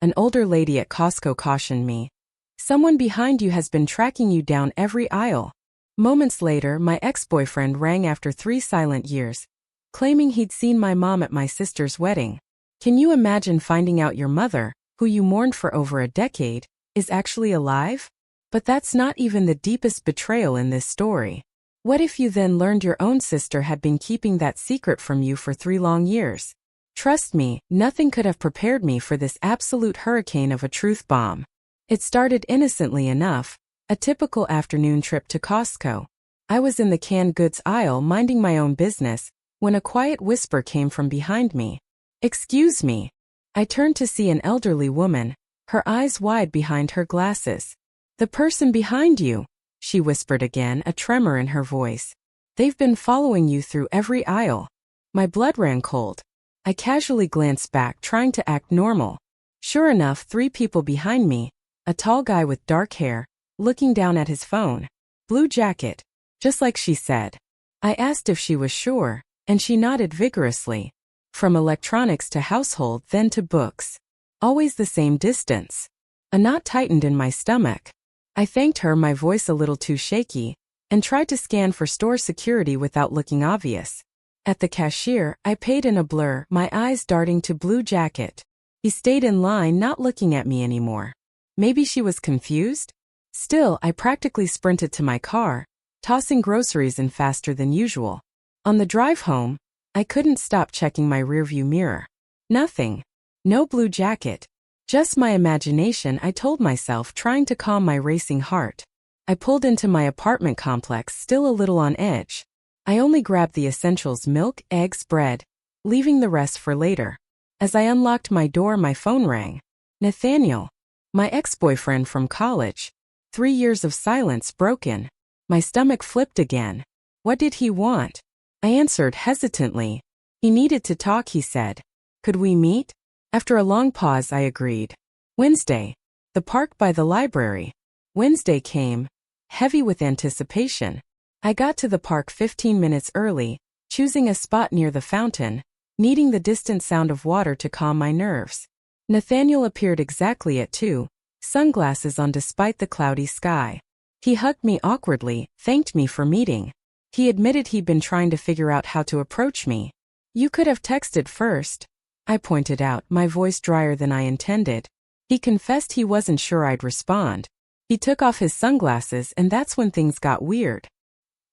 an older lady at Costco cautioned me. Someone behind you has been tracking you down every aisle. Moments later, my ex-boyfriend rang after 3 silent years, claiming he'd seen my mom at my sister's wedding. Can you imagine finding out your mother, who you mourned for over a decade, is actually alive? But that's not even the deepest betrayal in this story. What if you then learned your own sister had been keeping that secret from you for 3 long years? Trust me, nothing could have prepared me for this absolute hurricane of a truth bomb. It started innocently enough, a typical afternoon trip to Costco. I was in the canned goods aisle minding my own business, when a quiet whisper came from behind me. "Excuse me." I turned to see an elderly woman, her eyes wide behind her glasses. "The person behind you," she whispered again, a tremor in her voice. "They've been following you through every aisle." My blood ran cold. I casually glanced back, trying to act normal. Sure enough, 3 people behind me, a tall guy with dark hair, looking down at his phone. Blue jacket, just like she said. I asked if she was sure, and she nodded vigorously. From electronics to household, then to books. Always the same distance. A knot tightened in my stomach. I thanked her, my voice a little too shaky, and tried to scan for store security without looking obvious. At the cashier, I paid in a blur, my eyes darting to Blue Jacket. He stayed in line, not looking at me anymore. Maybe she was confused? Still, I practically sprinted to my car, tossing groceries in faster than usual. On the drive home, I couldn't stop checking my rearview mirror. Nothing. No Blue Jacket. Just my imagination, I told myself, trying to calm my racing heart. I pulled into my apartment complex, still a little on edge. I only grabbed the essentials: milk, eggs, bread, leaving the rest for later. As I unlocked my door, my phone rang. Nathaniel. My ex-boyfriend from college. 3 years of silence broken. My stomach flipped again. What did he want? I answered hesitantly. He needed to talk, he said. Could we meet? After a long pause, I agreed. Wednesday. The park by the library. Wednesday came, heavy with anticipation. I got to the park 15 minutes early, choosing a spot near the fountain, needing the distant sound of water to calm my nerves. Nathaniel appeared exactly at 2, sunglasses on despite the cloudy sky. He hugged me awkwardly, thanked me for meeting. He admitted he'd been trying to figure out how to approach me. You could have texted first, I pointed out, my voice drier than I intended. He confessed he wasn't sure I'd respond. He took off his sunglasses, and that's when things got weird.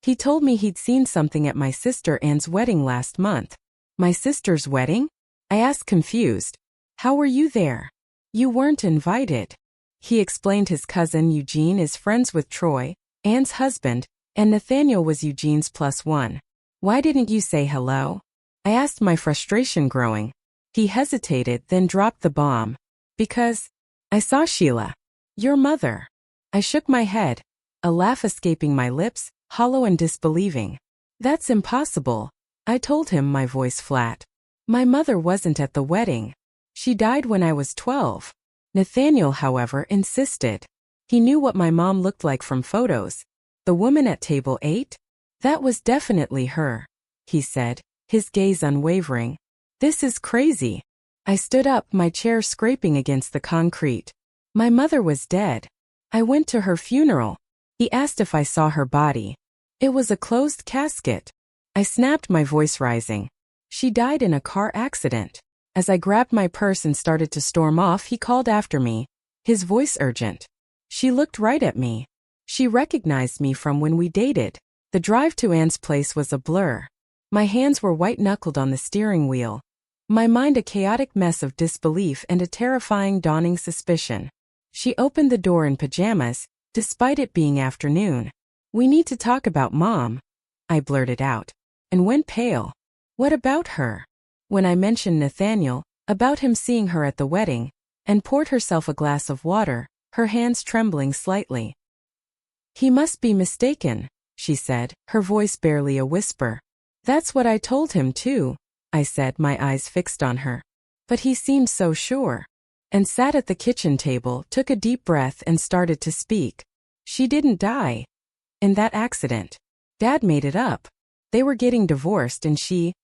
He told me he'd seen something at my sister Anne's wedding last month. My sister's wedding? I asked, confused. How were you there? You weren't invited. He explained his cousin Eugene is friends with Troy, Anne's husband, and Nathaniel was Eugene's +1. Why didn't you say hello? I asked, my frustration growing. He hesitated, then dropped the bomb. Because I saw Sheila, your mother. I shook my head, a laugh escaping my lips, hollow and disbelieving. That's impossible, I told him, my voice flat. My mother wasn't at the wedding. She died when I was 12. Nathaniel, however, insisted. He knew what my mom looked like from photos. The woman at table 8? That was definitely her, he said, his gaze unwavering. This is crazy. I stood up, my chair scraping against the concrete. My mother was dead. I went to her funeral. He asked if I saw her body. It was a closed casket. I snapped, my voice rising. She died in a car accident. As I grabbed my purse and started to storm off, he called after me, his voice urgent. She looked right at me. She recognized me from when we dated. The drive to Anne's place was a blur. My hands were white-knuckled on the steering wheel. My mind a chaotic mess of disbelief and a terrifying dawning suspicion. She opened the door in pajamas, despite it being afternoon. We need to talk about Mom, I blurted out, and went pale. What about her? When I mentioned Nathaniel, about him seeing her at the wedding, and poured herself a glass of water, her hands trembling slightly. He must be mistaken, she said, her voice barely a whisper. That's what I told him too, I said, my eyes fixed on her. But he seemed so sure. And sat at the kitchen table, took a deep breath and started to speak. She didn't die. In that accident. Dad made it up. They were getting divorced and she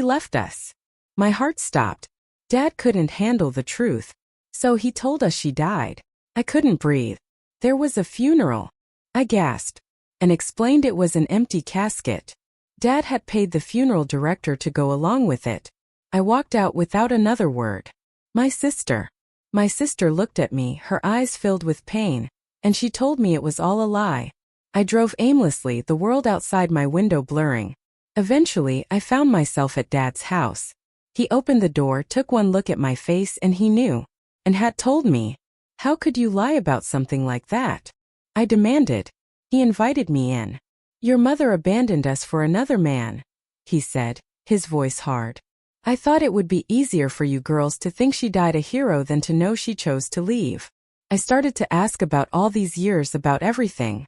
left us. My heart stopped. Dad couldn't handle the truth. So he told us she died. I couldn't breathe. There was a funeral. I gasped and explained it was an empty casket. Dad had paid the funeral director to go along with it. I walked out without another word. My sister looked at me, her eyes filled with pain, and she told me it was all a lie. I drove aimlessly, the world outside my window blurring. Eventually, I found myself at Dad's house. He opened the door, took one look at my face, and he knew, and had told me. How could you lie about something like that? I demanded. He invited me in. Your mother abandoned us for another man, he said, his voice hard. I thought it would be easier for you girls to think she died a hero than to know she chose to leave. I started to ask about all these years, about everything.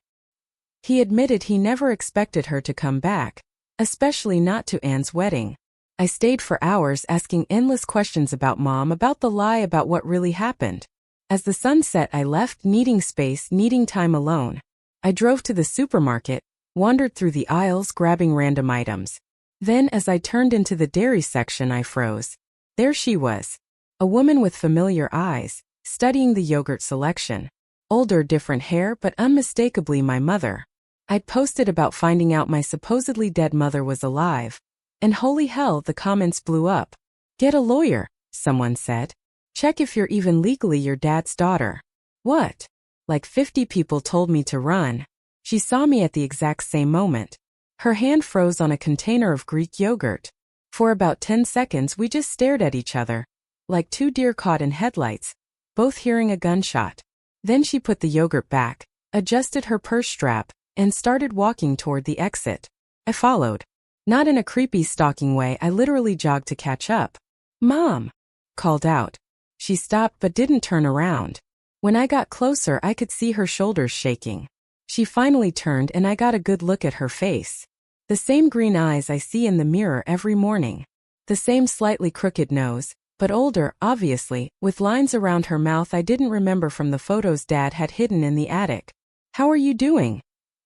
He admitted he never expected her to come back, especially not to Anne's wedding. I stayed for hours asking endless questions about Mom, about the lie, about what really happened. As the sun set, I left, needing space, needing time alone. I drove to the supermarket, wandered through the aisles, grabbing random items. Then, as I turned into the dairy section, I froze. There she was. A woman with familiar eyes, studying the yogurt selection. Older, different hair, but unmistakably my mother. I'd posted about finding out my supposedly dead mother was alive. And holy hell, the comments blew up. Get a lawyer, someone said. Check if you're even legally your dad's daughter. What? Like 50 people told me to run. She saw me at the exact same moment. Her hand froze on a container of Greek yogurt. For about 10 seconds we just stared at each other, like two deer caught in headlights, both hearing a gunshot. Then she put the yogurt back, adjusted her purse strap, and started walking toward the exit. I followed. Not in a creepy stalking way, I literally jogged to catch up. Mom! Called out. She stopped but didn't turn around. When I got closer, I could see her shoulders shaking. She finally turned and I got a good look at her face. The same green eyes I see in the mirror every morning. The same slightly crooked nose, but older, obviously, with lines around her mouth I didn't remember from the photos Dad had hidden in the attic. How are you doing?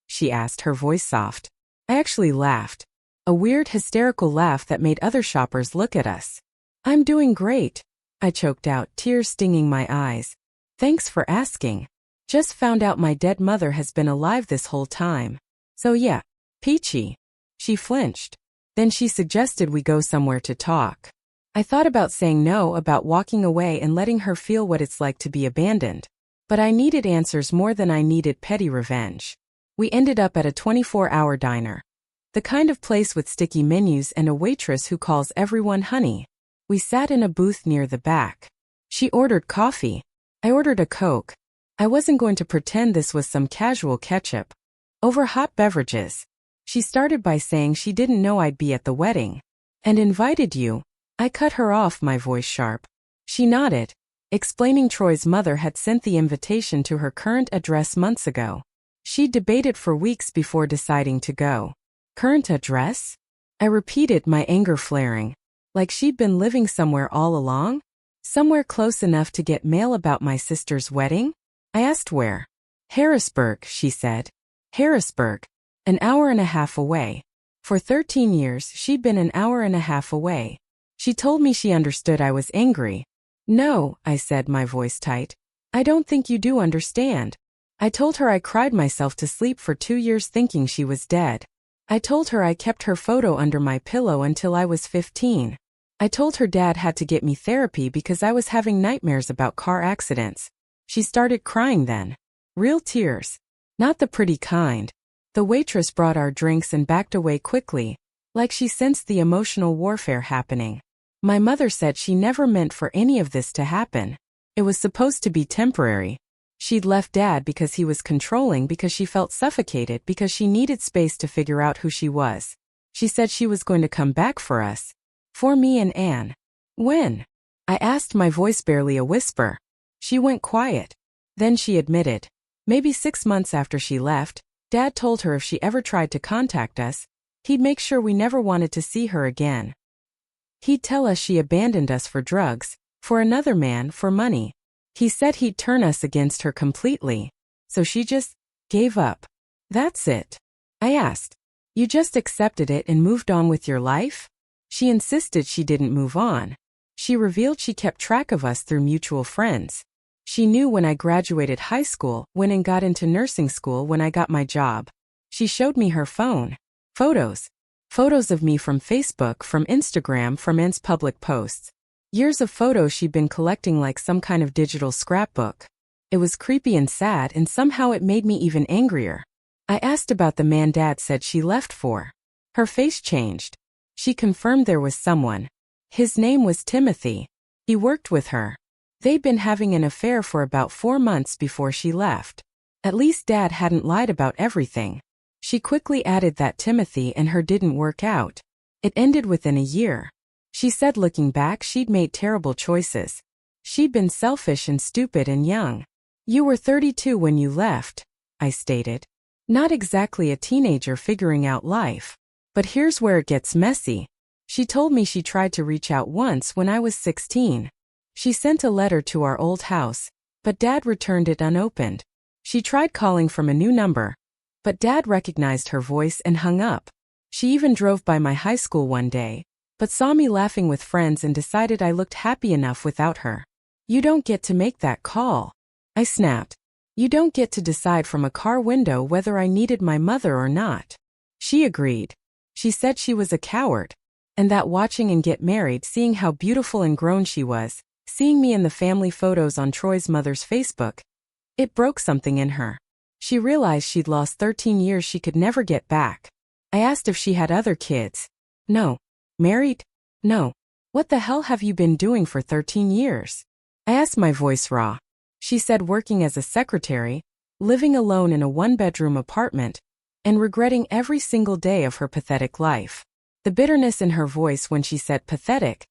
She asked, her voice soft. I actually laughed. A weird, hysterical laugh that made other shoppers look at us. I'm doing great, I choked out, tears stinging my eyes. Thanks for asking. Just found out my dead mother has been alive this whole time. So yeah, peachy. She flinched. Then she suggested we go somewhere to talk. I thought about saying no, about walking away and letting her feel what it's like to be abandoned. But I needed answers more than I needed petty revenge. We ended up at a 24-hour diner. The kind of place with sticky menus and a waitress who calls everyone honey. We sat in a booth near the back. She ordered coffee. I ordered a Coke. I wasn't going to pretend this was some casual catch-up over hot beverages. She started by saying she didn't know I'd be at the wedding. And invited you. I cut her off, my voice sharp. She nodded, explaining Troy's mother had sent the invitation to her current address months ago. She debated for weeks before deciding to go. Current address? I repeated, my anger flaring. Like she'd been living somewhere all along? Somewhere close enough to get mail about my sister's wedding? I asked where. Harrisburg, she said. Harrisburg. An hour and a half away. For 13 years, she'd been an hour and a half away. She told me she understood I was angry. No, I said, my voice tight. I don't think you do understand. I told her I cried myself to sleep for 2 years thinking she was dead. I told her I kept her photo under my pillow until I was 15. I told her Dad had to get me therapy because I was having nightmares about car accidents. She started crying then. Real tears. Not the pretty kind. The waitress brought our drinks and backed away quickly, like she sensed the emotional warfare happening. My mother said she never meant for any of this to happen. It was supposed to be temporary. She'd left Dad because he was controlling, because she felt suffocated, because she needed space to figure out who she was. She said she was going to come back for us. For me and Anne. When? I asked, my voice barely a whisper. She went quiet. Then she admitted. Maybe 6 months after she left, Dad told her if she ever tried to contact us, he'd make sure we never wanted to see her again. He'd tell us she abandoned us for drugs, for another man, for money. He said he'd turn us against her completely. So she just gave up. That's it. I asked. You just accepted it and moved on with your life? She insisted she didn't move on. She revealed she kept track of us through mutual friends. She knew when I graduated high school, when and got into nursing school, when I got my job. She showed me her phone. Photos. Photos of me from Facebook, from Instagram, from Aunt's public posts. Years of photos she'd been collecting like some kind of digital scrapbook. It was creepy and sad, and somehow it made me even angrier. I asked about the man Dad said she left for. Her face changed. She confirmed there was someone. His name was Timothy. He worked with her. They'd been having an affair for about 4 months before she left. At least Dad hadn't lied about everything. She quickly added that Timothy and her didn't work out. It ended within a year. She said looking back she'd made terrible choices. She'd been selfish and stupid and young. You were 32 when you left, I stated. Not exactly a teenager figuring out life. But here's where it gets messy. She told me she tried to reach out once when I was 16. She sent a letter to our old house, but Dad returned it unopened. She tried calling from a new number, but Dad recognized her voice and hung up. She even drove by my high school one day, but saw me laughing with friends and decided I looked happy enough without her. You don't get to make that call. I snapped. You don't get to decide from a car window whether I needed my mother or not. She agreed. She said she was a coward, and that watching and get married, seeing how beautiful and grown she was, seeing me in the family photos on Troy's mother's Facebook, it broke something in her. She realized she'd lost 13 years she could never get back. I asked if she had other kids. No. Married? No. What the hell have you been doing for 13 years? I asked, my voice raw. She said working as a secretary, living alone in a one-bedroom apartment, and regretting every single day of her pathetic life. The bitterness in her voice when she said pathetic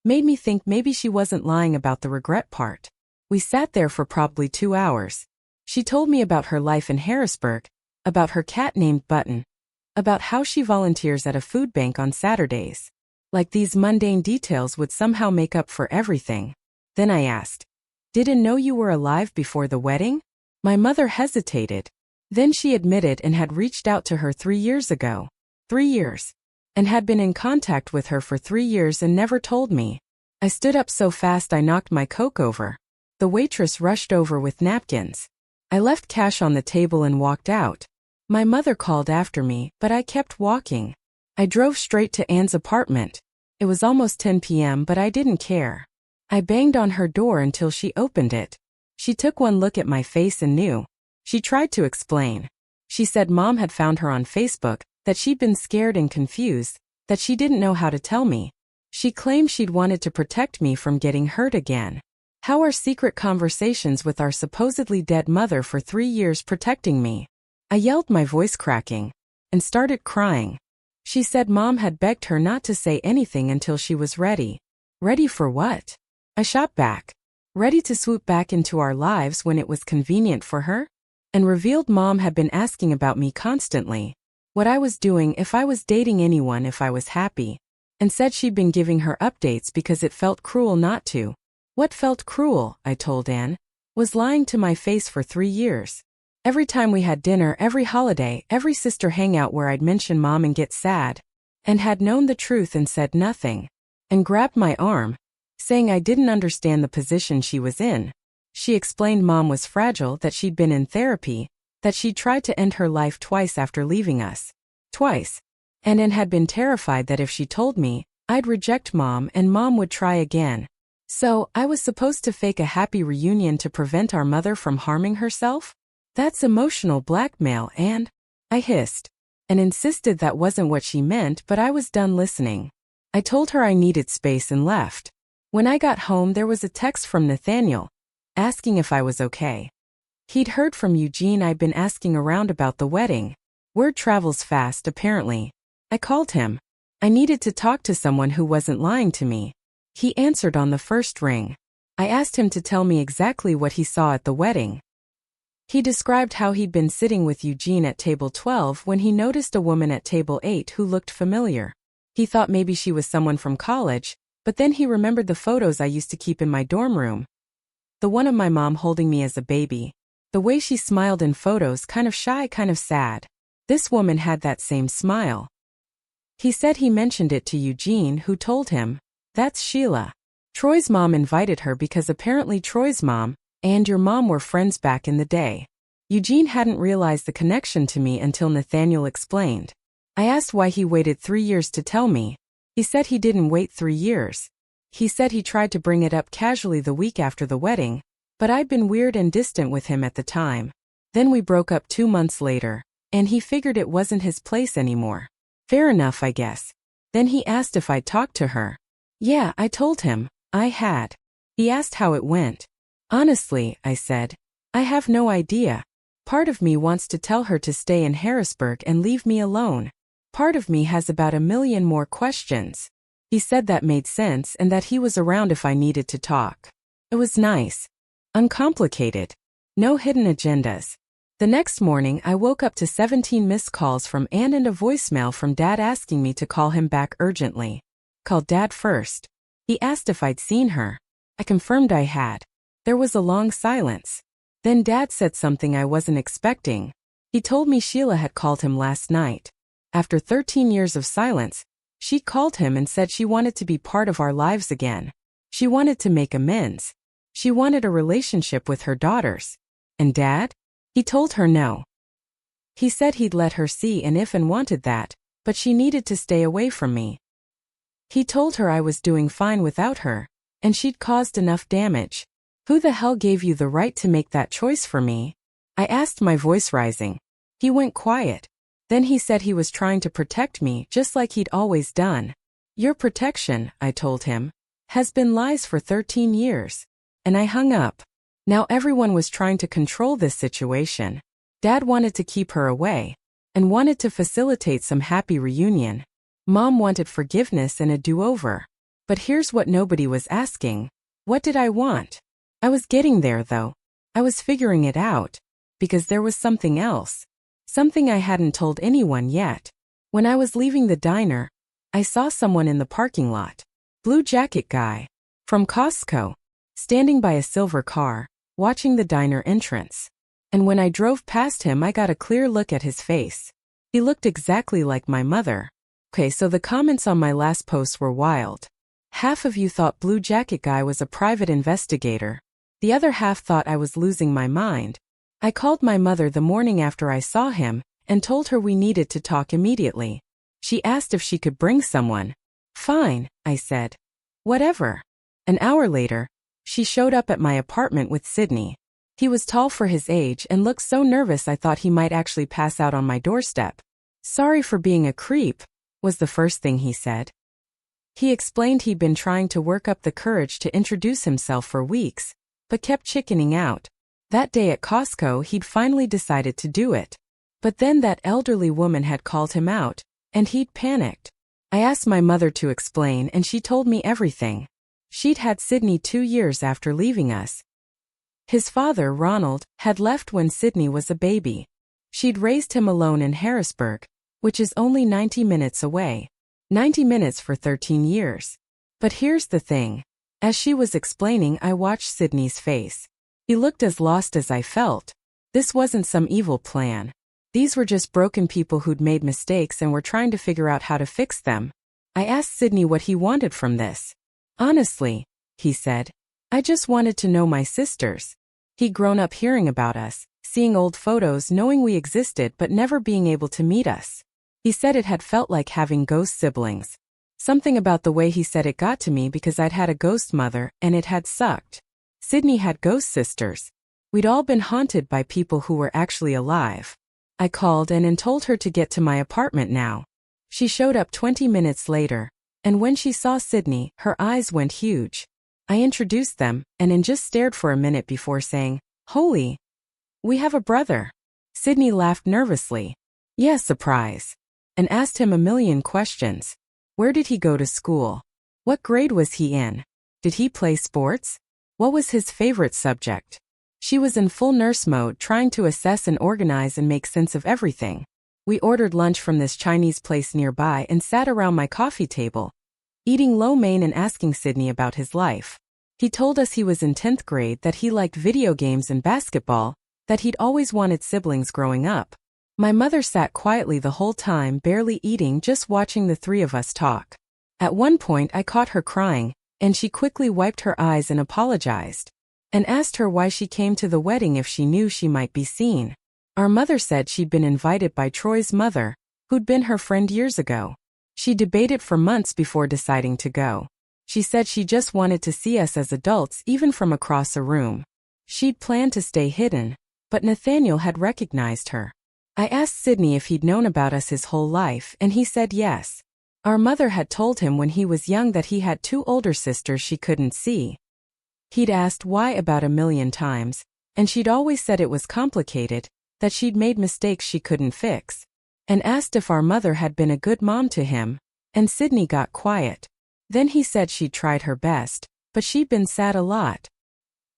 made me think maybe she wasn't lying about the regret part. We sat there for probably 2 hours. She told me about her life in Harrisburg, about her cat named Button, about how she volunteers at a food bank on Saturdays. Like these mundane details would somehow make up for everything. Then I asked, "Didn't know you were alive before the wedding?" My mother hesitated. Then she admitted and had reached out to her 3 years ago. 3 years. And had been in contact with her for 3 years and never told me. I stood up so fast I knocked my Coke over. The waitress rushed over with napkins. I left cash on the table and walked out. My mother called after me, but I kept walking. I drove straight to Anne's apartment. It was almost 10 p.m., but I didn't care. I banged on her door until she opened it. She took one look at my face and knew. She tried to explain. She said Mom had found her on Facebook, that she'd been scared and confused, that she didn't know how to tell me. She claimed she'd wanted to protect me from getting hurt again. How are secret conversations with our supposedly dead mother for 3 years protecting me? I yelled, my voice cracking, and started crying. She said Mom had begged her not to say anything until she was ready. Ready for what? I shot back. Ready to swoop back into our lives when it was convenient for her? And revealed Mom had been asking about me constantly. What I was doing, if I was dating anyone, if I was happy. And said she'd been giving her updates because it felt cruel not to. What felt cruel, I told Anne, was lying to my face for 3 years. Every time we had dinner, every holiday, every sister hangout where I'd mention Mom and get sad. And had known the truth and said nothing. And grabbed my arm, saying I didn't understand the position she was in. She explained Mom was fragile, that she'd been in therapy, that she'd tried to end her life twice after leaving us. Twice. And had been terrified that if she told me, I'd reject Mom and Mom would try again. So, I was supposed to fake a happy reunion to prevent our mother from harming herself? That's emotional blackmail, and I hissed, and insisted that wasn't what she meant, but I was done listening. I told her I needed space and left. When I got home, there was a text from Nathaniel, asking if I was okay. He'd heard from Eugene. I'd been asking around about the wedding. Word travels fast, apparently. I called him. I needed to talk to someone who wasn't lying to me. He answered on the first ring. I asked him to tell me exactly what he saw at the wedding. He described how he'd been sitting with Eugene at table 12 when he noticed a woman at table 8 who looked familiar. He thought maybe she was someone from college, but then he remembered the photos I used to keep in my dorm room. The one of my mom holding me as a baby. The way she smiled in photos, kind of shy, kind of sad. This woman had that same smile. He said he mentioned it to Eugene, who told him, "That's Sheila." Troy's mom invited her because apparently Troy's mom and your mom were friends back in the day. Eugene hadn't realized the connection to me until Nathaniel explained. I asked why he waited 3 years to tell me. He said he didn't wait 3 years. He said he tried to bring it up casually the week after the wedding, but I'd been weird and distant with him at the time. Then we broke up 2 months later, and he figured it wasn't his place anymore. Fair enough, I guess. Then he asked if I'd talked to her. Yeah, I told him I had. He asked how it went. Honestly, I said, I have no idea. Part of me wants to tell her to stay in Harrisburg and leave me alone. Part of me has about 1,000,000 more questions. He said that made sense and that he was around if I needed to talk. It was nice. Uncomplicated. No hidden agendas. The next morning I woke up to 17 missed calls from Ann and a voicemail from Dad asking me to call him back urgently. Called Dad first. He asked if I'd seen her. I confirmed I had. There was a long silence. Then Dad said something I wasn't expecting. He told me Sheila had called him last night. After 13 years of silence, she called him and said she wanted to be part of our lives again. She wanted to make amends. She wanted a relationship with her daughters. And Dad? He told her no. He said he'd let her see and if and wanted that, but she needed to stay away from me. He told her I was doing fine without her, and she'd caused enough damage. Who the hell gave you the right to make that choice for me? I asked, my voice rising. He went quiet. Then he said he was trying to protect me just like he'd always done. Your protection, I told him, has been lies for 13 years. And I hung up. Now everyone was trying to control this situation. Dad wanted to keep her away and wanted to facilitate some happy reunion. Mom wanted forgiveness and a do-over. But here's what nobody was asking. What did I want? I was getting there though. I was figuring it out. Because there was something else. Something I hadn't told anyone yet. When I was leaving the diner, I saw someone in the parking lot. Blue jacket guy. From Costco. Standing by a silver car, watching the diner entrance. And when I drove past him I got a clear look at his face. He looked exactly like my mother. Okay, so the comments on my last post were wild. Half of you thought Blue Jacket Guy was a private investigator. The other half thought I was losing my mind. I called my mother the morning after I saw him and told her we needed to talk immediately. She asked if she could bring someone. Fine, I said. Whatever. An hour later, she showed up at my apartment with Sydney. He was tall for his age and looked so nervous I thought he might actually pass out on my doorstep. Sorry for being a creep, was the first thing he said. He explained he'd been trying to work up the courage to introduce himself for weeks, but kept chickening out. That day at Costco he'd finally decided to do it. But then that elderly woman had called him out, and he'd panicked. I asked my mother to explain and she told me everything. She'd had Sydney 2 years after leaving us. His father, Ronald, had left when Sydney was a baby. She'd raised him alone in Harrisburg, which is only 90 minutes away. 90 minutes for 13 years. But here's the thing. As she was explaining, I watched Sydney's face. He looked as lost as I felt. This wasn't some evil plan. These were just broken people who'd made mistakes and were trying to figure out how to fix them. I asked Sydney what he wanted from this. Honestly, he said, I just wanted to know my sisters. He'd grown up hearing about us, seeing old photos, knowing we existed but never being able to meet us. He said it had felt like having ghost siblings. Something about the way he said it got to me because I'd had a ghost mother and it had sucked. Sydney had ghost sisters. We'd all been haunted by people who were actually alive. I called and told her to get to my apartment now. She showed up 20 minutes later, and when she saw Sydney, her eyes went huge. I introduced them, and just stared for a minute before saying, Holy, we have a brother. Sydney laughed nervously. Yeah, surprise. And asked him a million questions. Where did he go to school? What grade was he in? Did he play sports? What was his favorite subject? She was in full nurse mode, trying to assess and organize and make sense of everything. We ordered lunch from this Chinese place nearby and sat around my coffee table, eating lo mein and asking Sydney about his life. He told us he was in 10th grade, that he liked video games and basketball, that he'd always wanted siblings growing up. My mother sat quietly the whole time, barely eating, just watching the three of us talk. At one point I caught her crying, and she quickly wiped her eyes and apologized, and asked her why she came to the wedding if she knew she might be seen. Our mother said she'd been invited by Troy's mother, who'd been her friend years ago. She debated for months before deciding to go. She said she just wanted to see us as adults even from across a room. She'd planned to stay hidden, but Nathaniel had recognized her. I asked Sydney if he'd known about us his whole life, and he said yes. Our mother had told him when he was young that he had 2 older sisters she couldn't see. He'd asked why about 1,000,000 times, and she'd always said it was complicated, that she'd made mistakes she couldn't fix, and asked if our mother had been a good mom to him, and Sydney got quiet. Then he said she'd tried her best, but she'd been sad a lot.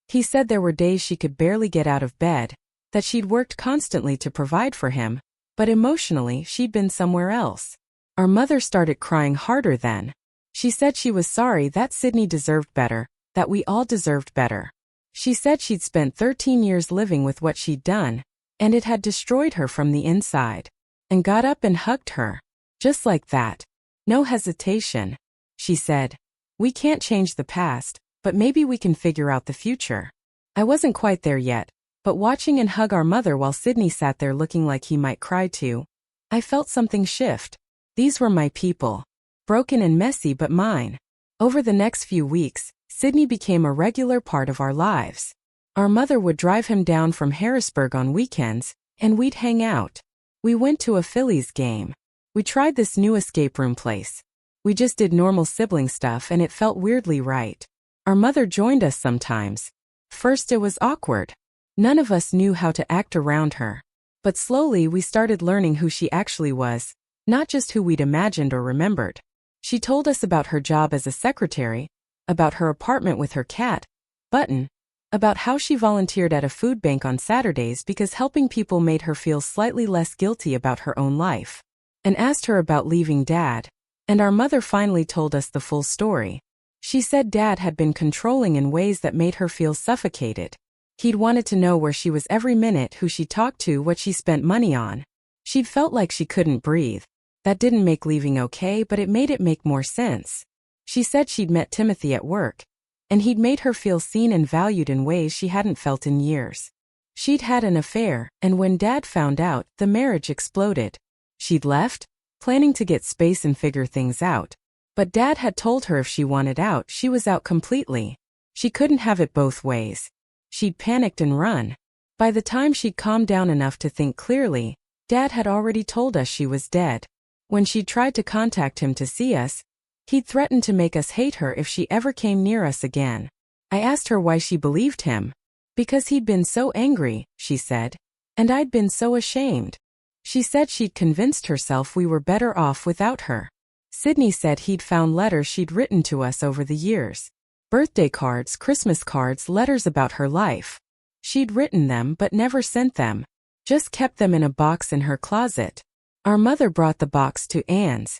He said there were days she could barely get out of bed, that she'd worked constantly to provide for him, but emotionally she'd been somewhere else. Our mother started crying harder then. She said she was sorry, that Sydney deserved better, that we all deserved better. She said she'd spent 13 years living with what she'd done, and it had destroyed her from the inside, and got up and hugged her. Just like that. No hesitation. She said, "We can't change the past, but maybe we can figure out the future." I wasn't quite there yet, but watching and hug our mother while Sydney sat there looking like he might cry too, I felt something shift. These were my people. Broken and messy, but mine. Over the next few weeks, Sydney became a regular part of our lives. Our mother would drive him down from Harrisburg on weekends, and we'd hang out. We went to a Phillies game. We tried this new escape room place. We just did normal sibling stuff and it felt weirdly right. Our mother joined us sometimes. First it was awkward. None of us knew how to act around her. But slowly we started learning who she actually was, not just who we'd imagined or remembered. She told us about her job as a secretary, about her apartment with her cat, Button, about how she volunteered at a food bank on Saturdays because helping people made her feel slightly less guilty about her own life, and asked her about leaving Dad. And our mother finally told us the full story. She said Dad had been controlling in ways that made her feel suffocated. He'd wanted to know where she was every minute, who she talked to, what she spent money on. She'd felt like she couldn't breathe. That didn't make leaving okay, but it made it make more sense. She said she'd met Timothy at work, and he'd made her feel seen and valued in ways she hadn't felt in years. She'd had an affair, and when Dad found out, the marriage exploded. She'd left, planning to get space and figure things out. But Dad had told her if she wanted out, she was out completely. She couldn't have it both ways. She'd panicked and run. By the time she'd calmed down enough to think clearly, Dad had already told us she was dead. When she tried to contact him to see us, he'd threatened to make us hate her if she ever came near us again. I asked her why she believed him. Because he'd been so angry, she said. And I'd been so ashamed. She said she'd convinced herself we were better off without her. Sydney said he'd found letters she'd written to us over the years. Birthday cards, Christmas cards, letters about her life. She'd written them but never sent them. Just kept them in a box in her closet. Our mother brought the box to Anne's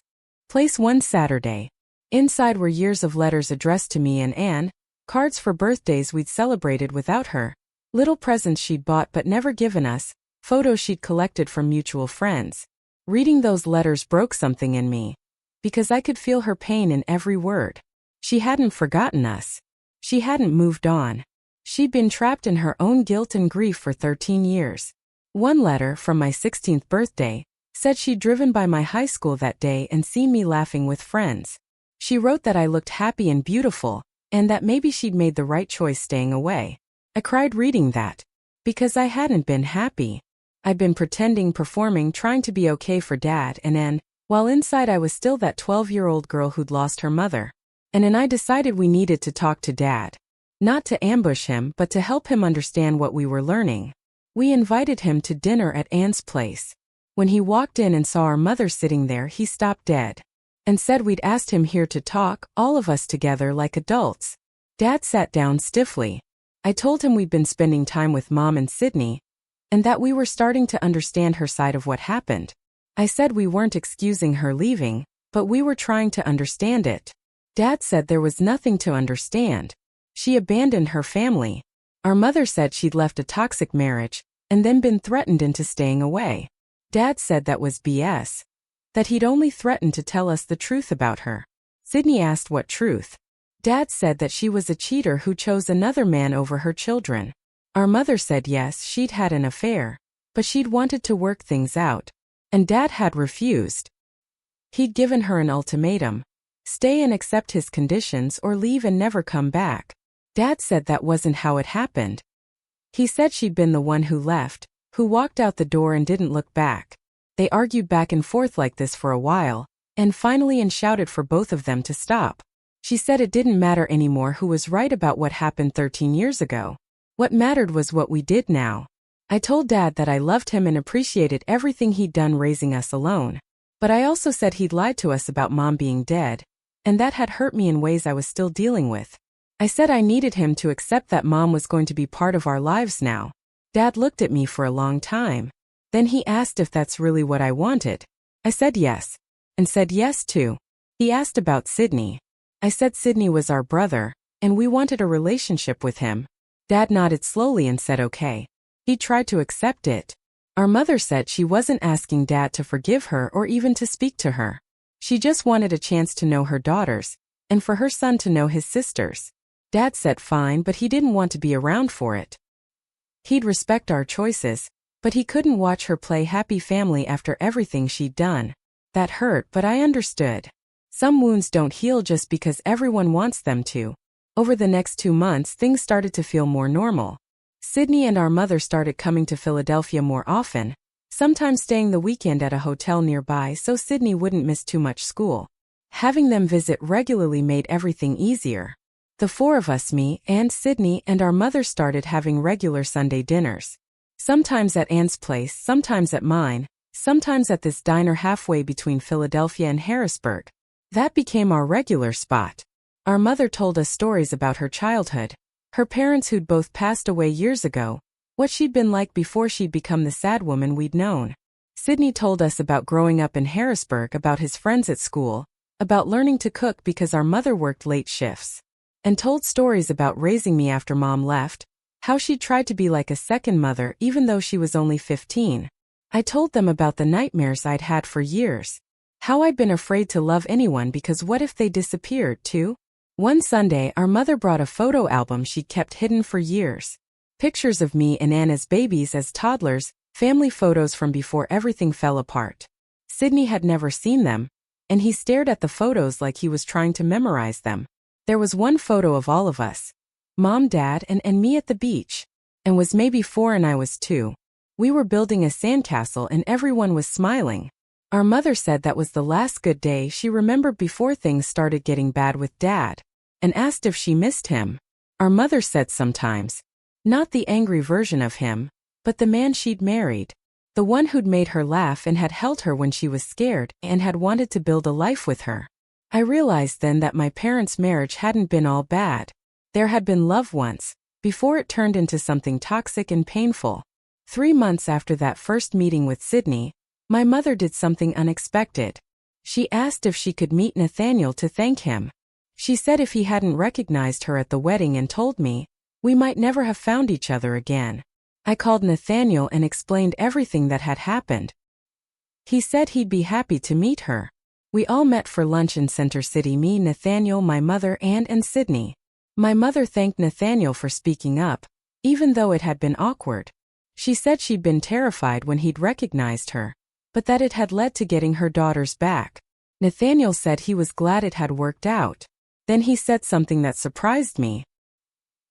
place one Saturday. Inside were years of letters addressed to me and Anne, cards for birthdays we'd celebrated without her, little presents she'd bought but never given us, photos she'd collected from mutual friends. Reading those letters broke something in me, because I could feel her pain in every word. She hadn't forgotten us. She hadn't moved on. She'd been trapped in her own guilt and grief for 13 years. One letter, from my 16th birthday, said she'd driven by my high school that day and seen me laughing with friends. She wrote that I looked happy and beautiful, and that maybe she'd made the right choice staying away. I cried reading that. Because I hadn't been happy. I'd been pretending, performing, trying to be okay for Dad and Anne, while inside I was still that 12-year-old girl who'd lost her mother. And I decided we needed to talk to Dad. Not to ambush him, but to help him understand what we were learning. We invited him to dinner at Anne's place. When he walked in and saw our mother sitting there, he stopped dead. And said we'd asked him here to talk, all of us together like adults. Dad sat down stiffly. I told him we'd been spending time with Mom and Sydney, and that we were starting to understand her side of what happened. I said we weren't excusing her leaving, but we were trying to understand it. Dad said there was nothing to understand. She abandoned her family. Our mother said she'd left a toxic marriage, and then been threatened into staying away. Dad said that was BS. That he'd only threatened to tell us the truth about her. Sydney asked what truth. Dad said that she was a cheater who chose another man over her children. Our mother said yes, she'd had an affair, but she'd wanted to work things out, and Dad had refused. He'd given her an ultimatum: stay and accept his conditions or leave and never come back. Dad said that wasn't how it happened. He said she'd been the one who left, who walked out the door and didn't look back. They argued back and forth like this for a while, and finally shouted for both of them to stop. She said it didn't matter anymore who was right about what happened 13 years ago. What mattered was what we did now. I told Dad that I loved him and appreciated everything he'd done raising us alone. But I also said he'd lied to us about Mom being dead, and that had hurt me in ways I was still dealing with. I said I needed him to accept that Mom was going to be part of our lives now. Dad looked at me for a long time. Then he asked if that's really what I wanted. I said yes. And said yes too. He asked about Sydney. I said Sydney was our brother, and we wanted a relationship with him. Dad nodded slowly and said okay. He tried to accept it. Our mother said she wasn't asking Dad to forgive her or even to speak to her. She just wanted a chance to know her daughters, and for her son to know his sisters. Dad said fine, but he didn't want to be around for it. He'd respect our choices, but he couldn't watch her play happy family after everything she'd done. That hurt, but I understood. Some wounds don't heal just because everyone wants them to. Over the next 2 months, things started to feel more normal. Sydney and our mother started coming to Philadelphia more often, sometimes staying the weekend at a hotel nearby so Sydney wouldn't miss too much school. Having them visit regularly made everything easier. The 4 of us, me, Aunt Sydney, and our mother started having regular Sunday dinners. Sometimes at Aunt's place, sometimes at mine, sometimes at this diner halfway between Philadelphia and Harrisburg. That became our regular spot. Our mother told us stories about her childhood, her parents who'd both passed away years ago, what she'd been like before she'd become the sad woman we'd known. Sydney told us about growing up in Harrisburg, about his friends at school, about learning to cook because our mother worked late shifts, and told stories about raising me after Mom left, how she tried to be like a second mother even though she was only 15. I told them about the nightmares I'd had for years. How I'd been afraid to love anyone because what if they disappeared too? One Sunday, our mother brought a photo album she'd kept hidden for years. Pictures of me and Ann as babies, as toddlers, family photos from before everything fell apart. Sydney had never seen them, and he stared at the photos like he was trying to memorize them. There was one photo of all of us. Mom, Dad, and me at the beach. And was maybe 4 and I was 2. We were building a sandcastle and everyone was smiling. Our mother said that was the last good day she remembered before things started getting bad with Dad, and asked if she missed him. Our mother said sometimes. Not the angry version of him, but the man she'd married. The one who'd made her laugh and had held her when she was scared and had wanted to build a life with her. I realized then that my parents' marriage hadn't been all bad. There had been love once, before it turned into something toxic and painful. 3 months after that first meeting with Sydney, my mother did something unexpected. She asked if she could meet Nathaniel to thank him. She said if he hadn't recognized her at the wedding and told me, we might never have found each other again. I called Nathaniel and explained everything that had happened. He said he'd be happy to meet her. We all met for lunch in Center City, me, Nathaniel, my mother, Ann, and Sydney. My mother thanked Nathaniel for speaking up, even though it had been awkward. She said she'd been terrified when he'd recognized her, but that it had led to getting her daughters back. Nathaniel said he was glad it had worked out. Then he said something that surprised me.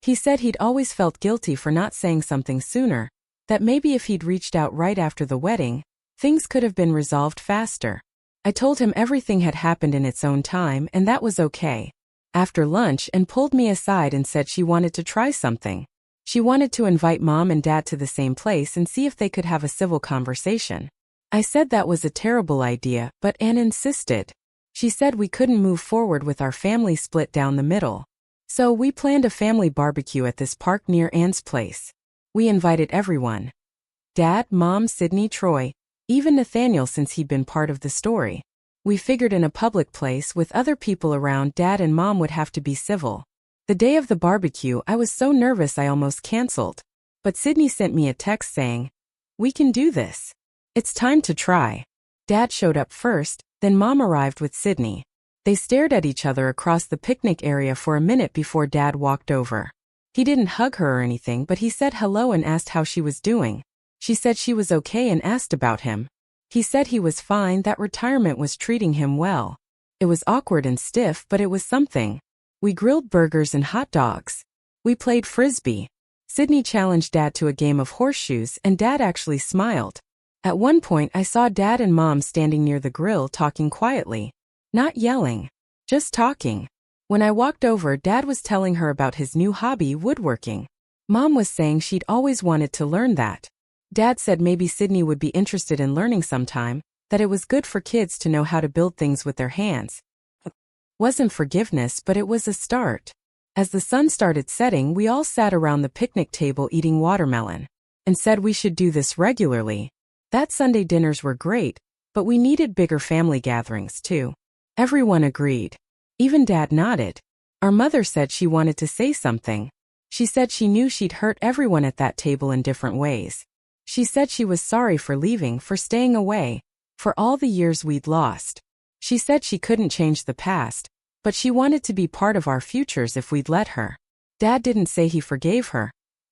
He said he'd always felt guilty for not saying something sooner, that maybe if he'd reached out right after the wedding, things could have been resolved faster. I told him everything had happened in its own time and that was okay. After lunch, Ann pulled me aside and said she wanted to try something. She wanted to invite Mom and Dad to the same place and see if they could have a civil conversation. I said that was a terrible idea, but Ann insisted. She said we couldn't move forward with our family split down the middle. So we planned a family barbecue at this park near Ann's place. We invited everyone. Dad, Mom, Sydney, Troy, even Nathaniel since he'd been part of the story. We figured in a public place with other people around, Dad and Mom would have to be civil. The day of the barbecue, I was so nervous I almost canceled. But Sydney sent me a text saying, "We can do this. It's time to try." Dad showed up first, then Mom arrived with Sydney. They stared at each other across the picnic area for a minute before Dad walked over. He didn't hug her or anything, but he said hello and asked how she was doing. She said she was okay and asked about him. He said he was fine, that retirement was treating him well. It was awkward and stiff, but it was something. We grilled burgers and hot dogs. We played frisbee. Sydney challenged Dad to a game of horseshoes, and Dad actually smiled. At one point, I saw Dad and Mom standing near the grill talking quietly. Not yelling. Just talking. When I walked over, Dad was telling her about his new hobby, woodworking. Mom was saying she'd always wanted to learn that. Dad said maybe Sydney would be interested in learning sometime, that it was good for kids to know how to build things with their hands. Wasn't forgiveness, but it was a start. As the sun started setting, we all sat around the picnic table eating watermelon, and said we should do this regularly. That Sunday dinners were great, but we needed bigger family gatherings too. Everyone agreed. Even Dad nodded. Our mother said she wanted to say something. She said she knew she'd hurt everyone at that table in different ways. She said she was sorry for leaving, for staying away, for all the years we'd lost. She said she couldn't change the past, but she wanted to be part of our futures if we'd let her. Dad didn't say he forgave her,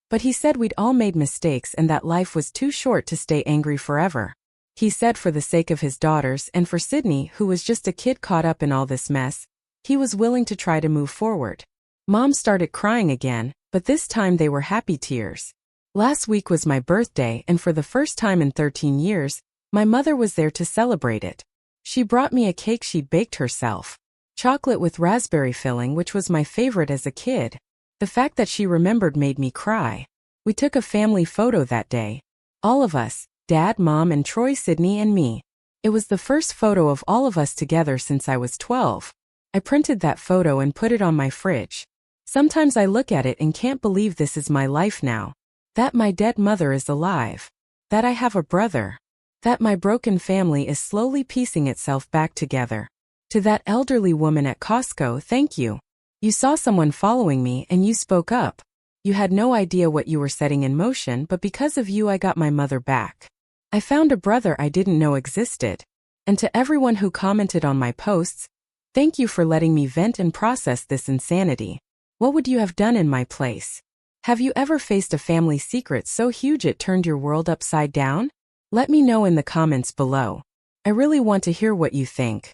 but he said we'd all made mistakes and that life was too short to stay angry forever. He said for the sake of his daughters and for Sydney, who was just a kid caught up in all this mess, he was willing to try to move forward. Mom started crying again, but this time they were happy tears. Last week was my birthday, and for the first time in 13 years, my mother was there to celebrate it. She brought me a cake she'd baked herself. Chocolate with raspberry filling, which was my favorite as a kid. The fact that she remembered made me cry. We took a family photo that day. All of us, Dad, Mom, and Troy, Sydney, and me. It was the first photo of all of us together since I was 12. I printed that photo and put it on my fridge. Sometimes I look at it and can't believe this is my life now. That my dead mother is alive. That I have a brother. That my broken family is slowly piecing itself back together. To that elderly woman at Costco, thank you. You saw someone following me and you spoke up. You had no idea what you were setting in motion, but because of you I got my mother back. I found a brother I didn't know existed. And to everyone who commented on my posts, thank you for letting me vent and process this insanity. What would you have done in my place? Have you ever faced a family secret so huge it turned your world upside down? Let me know in the comments below. I really want to hear what you think.